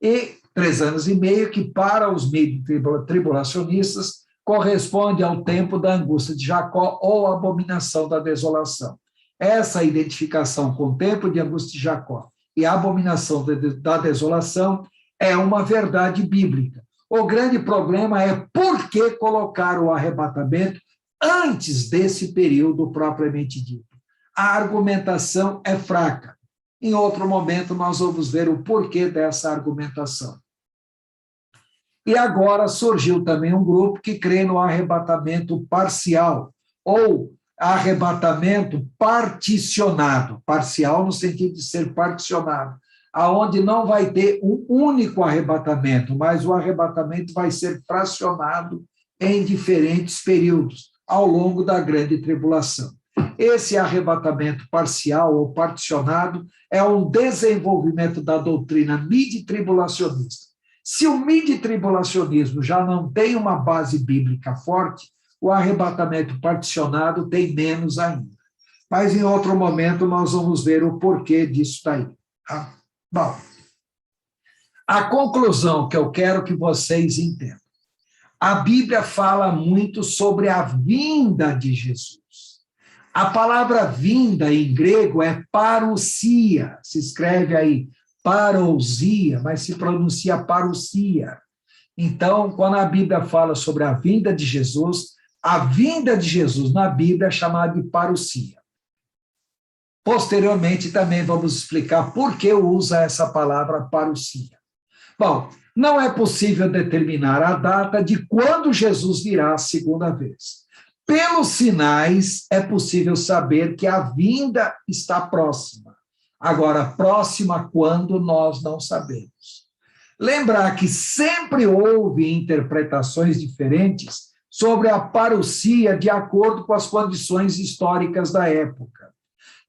E 3 anos e meio que, para os midi-tribulacionistas, corresponde ao tempo da angústia de Jacó ou abominação da desolação. Essa identificação com o tempo de angústia de Jacó e a abominação da desolação é uma verdade bíblica. O grande problema é por que colocar o arrebatamento antes desse período propriamente dito. A argumentação é fraca. Em outro momento, nós vamos ver o porquê dessa argumentação. E agora surgiu também um grupo que crê no arrebatamento parcial, ou arrebatamento particionado, parcial no sentido de ser particionado, aonde não vai ter um único arrebatamento, mas o arrebatamento vai ser fracionado em diferentes períodos, ao longo da grande tribulação. Esse arrebatamento parcial ou particionado é um desenvolvimento da doutrina midi-tribulacionista. Se o midi-tribulacionismo já não tem uma base bíblica forte, o arrebatamento particionado tem menos ainda. Mas em outro momento nós vamos ver o porquê disso daí. Tá? Bom, a conclusão que eu quero que vocês entendam. A Bíblia fala muito sobre a vinda de Jesus. A palavra vinda em grego é parousia, se escreve aí parousia, mas se pronuncia parousia. Então, quando a Bíblia fala sobre a vinda de Jesus, a vinda de Jesus na Bíblia é chamada de parousia. Posteriormente, também vamos explicar por que usa essa palavra parousia. Bom, não é possível determinar a data de quando Jesus virá a segunda vez. Pelos sinais, é possível saber que a vinda está próxima. Agora, próxima quando, nós não sabemos. Lembrar que sempre houve interpretações diferentes sobre a parousia de acordo com as condições históricas da época.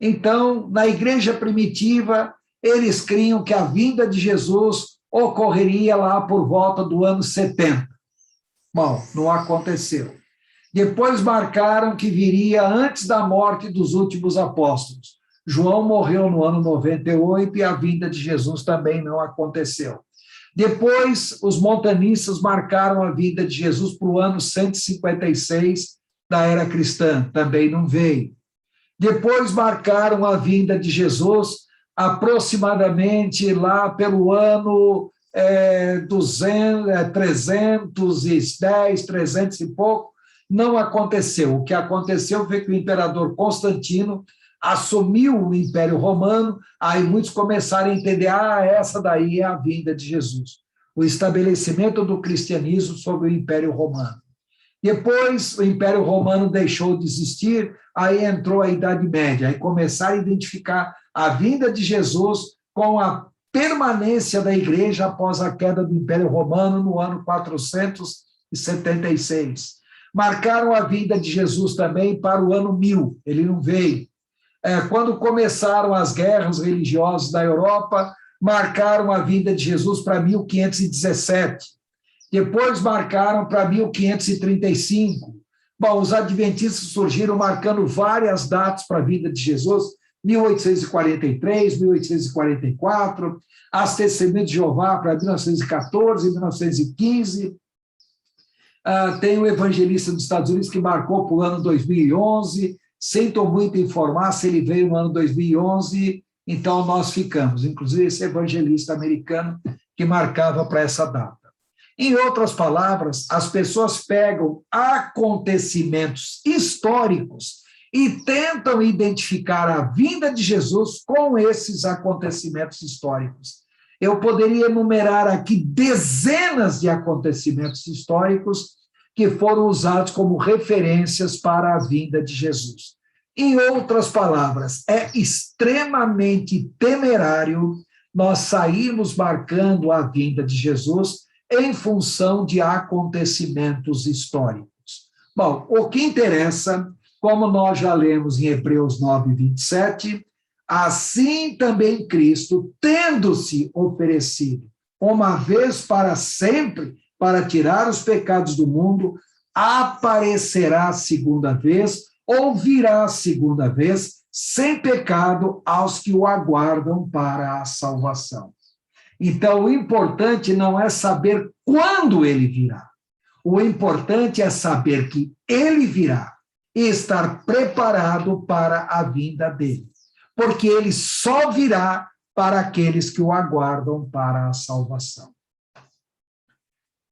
Então, na igreja primitiva, eles criam que a vinda de Jesus ocorreria lá por volta do ano 70. Bom, não aconteceu. Depois marcaram que viria antes da morte dos últimos apóstolos. João morreu no ano 98 e a vinda de Jesus também não aconteceu. Depois, os montanistas marcaram a vinda de Jesus para o ano 156 da era cristã, também não veio. Depois marcaram a vinda de Jesus aproximadamente lá pelo ano 310, 300 e pouco, não aconteceu. O que aconteceu foi que o imperador Constantino assumiu o Império Romano, aí muitos começaram a entender, essa daí é a vinda de Jesus, o estabelecimento do cristianismo sobre o Império Romano. Depois, o Império Romano deixou de existir, aí entrou a Idade Média, aí começaram a identificar a vinda de Jesus com a permanência da igreja após a queda do Império Romano no ano 476. Marcaram a vinda de Jesus também para o ano 1000, ele não veio. Quando começaram as guerras religiosas da Europa, marcaram a vinda de Jesus para 1517. Depois marcaram para 1535. Bom, os adventistas surgiram marcando várias datas para a vinda de Jesus, 1843, 1844, as Testemunhas de Jeová para 1914, 1915. Tem um evangelista dos Estados Unidos que marcou para o ano 2011, sinto muito informar se ele veio no ano 2011, então nós ficamos, inclusive esse evangelista americano que marcava para essa data. Em outras palavras, as pessoas pegam acontecimentos históricos e tentam identificar a vinda de Jesus com esses acontecimentos históricos. Eu poderia enumerar aqui dezenas de acontecimentos históricos que foram usados como referências para a vinda de Jesus. Em outras palavras, é extremamente temerário nós sairmos marcando a vinda de Jesus em função de acontecimentos históricos. Bom, o que interessa, como nós já lemos em Hebreus 9, 27, assim também Cristo, tendo-se oferecido uma vez para sempre para tirar os pecados do mundo, aparecerá a segunda vez ou virá a segunda vez sem pecado aos que o aguardam para a salvação. Então, o importante não é saber quando ele virá. O importante é saber que ele virá e estar preparado para a vinda dele. Porque ele só virá para aqueles que o aguardam para a salvação.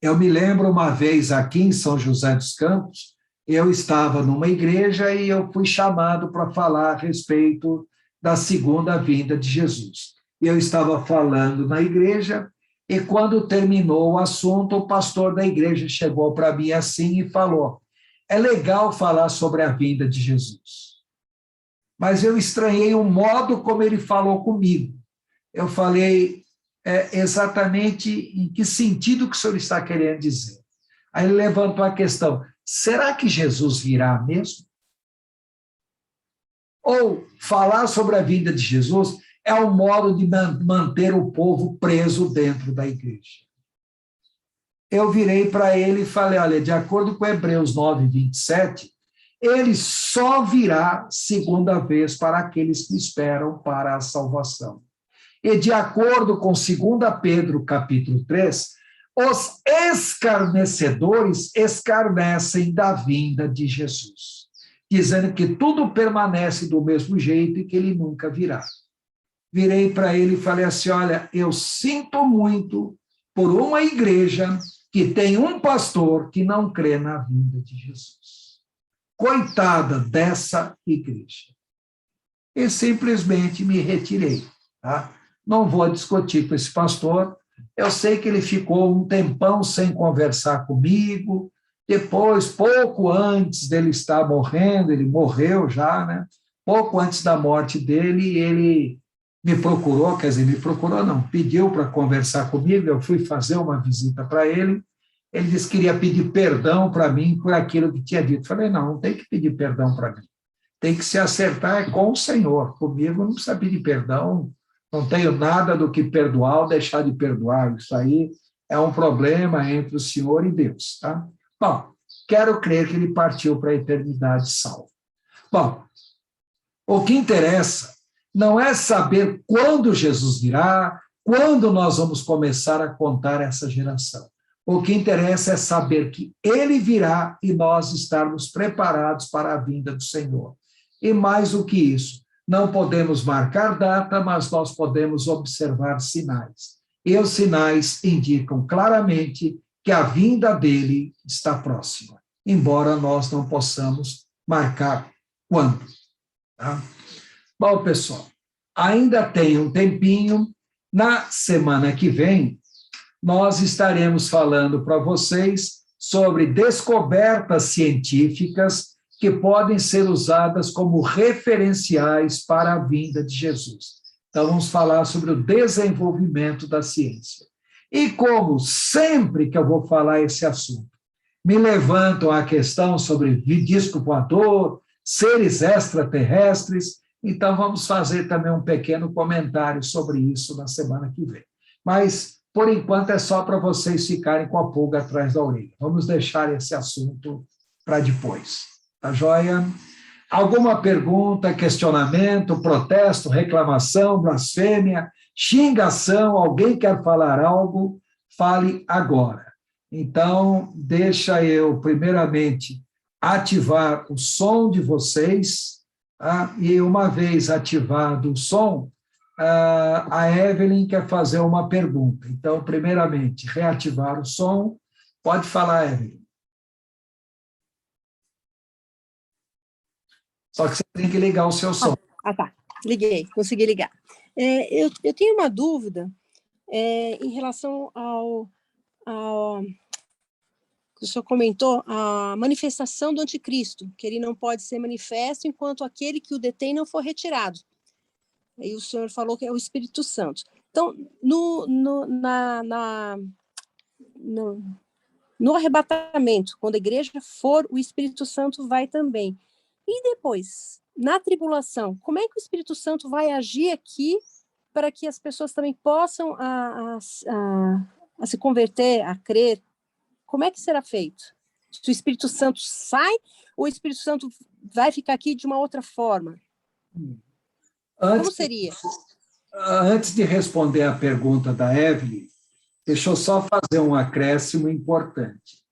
Eu me lembro uma vez aqui em São José dos Campos, eu estava numa igreja e eu fui chamado para falar a respeito da segunda vinda de Jesus. Eu estava falando na igreja e quando terminou o assunto, o pastor da igreja chegou para mim assim e falou, é legal falar sobre a vinda de Jesus. Mas eu estranhei o modo como ele falou comigo. Eu falei, exatamente em que sentido que o senhor está querendo dizer? Aí ele levantou a questão, será que Jesus virá mesmo? Ou falar sobre a vinda de Jesus é um modo de manter o povo preso dentro da igreja. Eu virei para ele e falei, olha, de acordo com Hebreus 9, 27, ele só virá segunda vez para aqueles que esperam para a salvação. E de acordo com 2 Pedro, capítulo 3, os escarnecedores escarnecem da vinda de Jesus. dizendo que tudo permanece do mesmo jeito e que ele nunca virá. Virei para ele e falei assim, olha, eu sinto muito por uma igreja que tem um pastor que não crê na vinda de Jesus. Coitada dessa igreja. E simplesmente me retirei. Tá? Não vou discutir com esse pastor. Eu sei que ele ficou um tempão sem conversar comigo. Depois, pouco antes dele estar morrendo, ele morreu já, né? Pouco antes da morte dele, ele me procurou, quer dizer, me procurou não, pediu para conversar comigo, eu fui fazer uma visita para ele, ele disse que queria pedir perdão para mim por aquilo que tinha dito. Falei, não tem que pedir perdão para mim, tem que se acertar com o Senhor, comigo não precisa pedir perdão, não tenho nada do que perdoar ou deixar de perdoar, isso aí é um problema entre o Senhor e Deus, tá? Bom, quero crer que ele partiu para a eternidade salvo. Bom, o que interessa não é saber quando Jesus virá, quando nós vamos começar a contar essa geração. O que interessa é saber que ele virá e nós estarmos preparados para a vinda do Senhor. E mais do que isso, não podemos marcar data, mas nós podemos observar sinais. E os sinais indicam claramente que a vinda dele está próxima, embora nós não possamos marcar quando. Tá? Bom, pessoal, ainda tem um tempinho. Na semana que vem, nós estaremos falando para vocês sobre descobertas científicas que podem ser usadas como referenciais para a vinda de Jesus. Então, vamos falar sobre o desenvolvimento da ciência. E como sempre que eu vou falar esse assunto, me levantam a questão sobre disco voador, seres extraterrestres, então vamos fazer também um pequeno comentário sobre isso na semana que vem. Mas, por enquanto, é só para vocês ficarem com a pulga atrás da orelha. Vamos deixar esse assunto para depois. Tá joia? Alguma pergunta, questionamento, protesto, reclamação, blasfêmia, xingação, alguém quer falar algo? Fale agora. Então, deixa eu, primeiramente, ativar o som de vocês, tá? E uma vez ativado o som, a Evelyn quer fazer uma pergunta. Então, primeiramente, reativar o som. Pode falar, Evelyn. Só que você tem que ligar o seu som.
Tá. Liguei, consegui ligar. Eu tenho uma dúvida em relação ao que o senhor comentou, a manifestação do anticristo, que ele não pode ser manifesto enquanto aquele que o detém não for retirado. Aí o senhor falou que é o Espírito Santo. Então, no arrebatamento, quando a igreja for, o Espírito Santo vai também. E depois, na tribulação, como é que o Espírito Santo vai agir aqui para que as pessoas também possam a se converter, a crer? Como é que será feito? Se o Espírito Santo sai, ou o Espírito Santo vai ficar aqui de uma outra forma? Como seria?
Antes de responder a pergunta da Evelyn, deixa eu só fazer um acréscimo importante.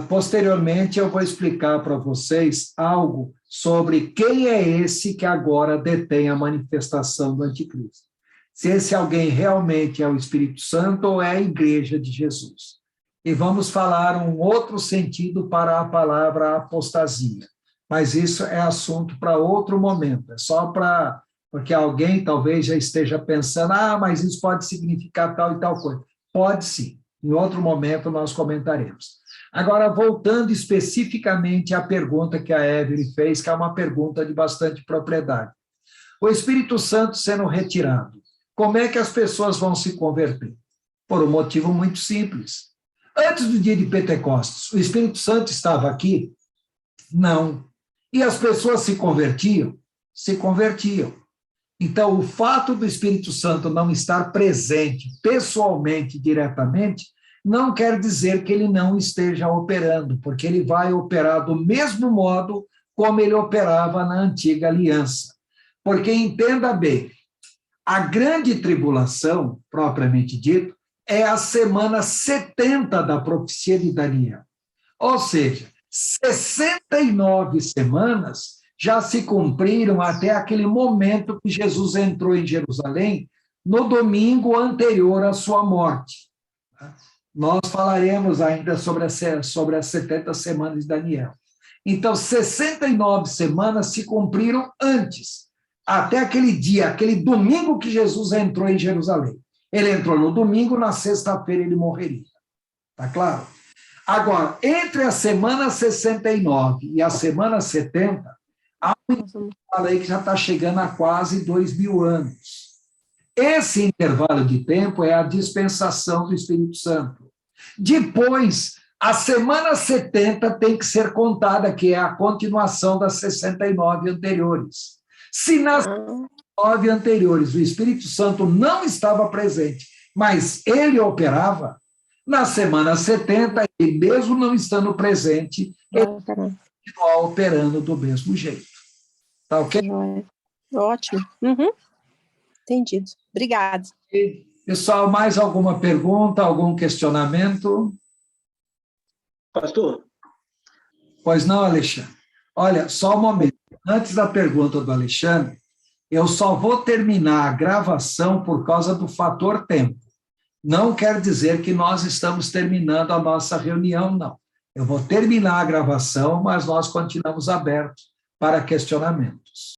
Posteriormente, eu vou explicar para vocês algo sobre quem é esse que agora detém a manifestação do anticristo. Se esse alguém realmente é o Espírito Santo ou é a Igreja de Jesus. E vamos falar um outro sentido para a palavra apostasia. Mas isso é assunto para outro momento. É só porque alguém talvez já esteja pensando, mas isso pode significar tal e tal coisa. Pode sim. Em outro momento nós comentaremos. Agora, voltando especificamente à pergunta que a Evelyn fez, que é uma pergunta de bastante propriedade. O Espírito Santo sendo retirado, como é que as pessoas vão se converter? Por um motivo muito simples. Antes do dia de Pentecostes, o Espírito Santo estava aqui? Não. E as pessoas se convertiam? Se convertiam. Então, o fato do Espírito Santo não estar presente pessoalmente, diretamente, não quer dizer que ele não esteja operando, porque ele vai operar do mesmo modo como ele operava na antiga aliança. Porque, entenda bem, a grande tribulação, propriamente dito, é a semana 70 da profecia de Daniel. Ou seja, 69 semanas já se cumpriram até aquele momento que Jesus entrou em Jerusalém, no domingo anterior à sua morte. Nós falaremos ainda sobre as 70 semanas de Daniel. Então, 69 semanas se cumpriram antes, até aquele dia, aquele domingo que Jesus entrou em Jerusalém. Ele entrou no domingo, na sexta-feira ele morreria. Tá claro? Agora, entre a semana 69 e a semana 70, há um intervalo aí que já está chegando a quase 2.000 anos. Esse intervalo de tempo é a dispensação do Espírito Santo. Depois, a semana 70 tem que ser contada, que é a continuação das 69 anteriores. Se nas 69 anteriores o Espírito Santo não estava presente, mas ele operava, na semana 70, ele mesmo não estando presente, ele continua operando do mesmo jeito. Tá ok?
Ótimo. Uhum. Entendido. Obrigada.
Pessoal, mais alguma pergunta, algum questionamento?
Pastor?
Pois não, Alexandre? Olha, só um momento. Antes da pergunta do Alexandre, eu só vou terminar a gravação por causa do fator tempo. Não quer dizer que nós estamos terminando a nossa reunião, não. Eu vou terminar a gravação, mas nós continuamos abertos para questionamentos.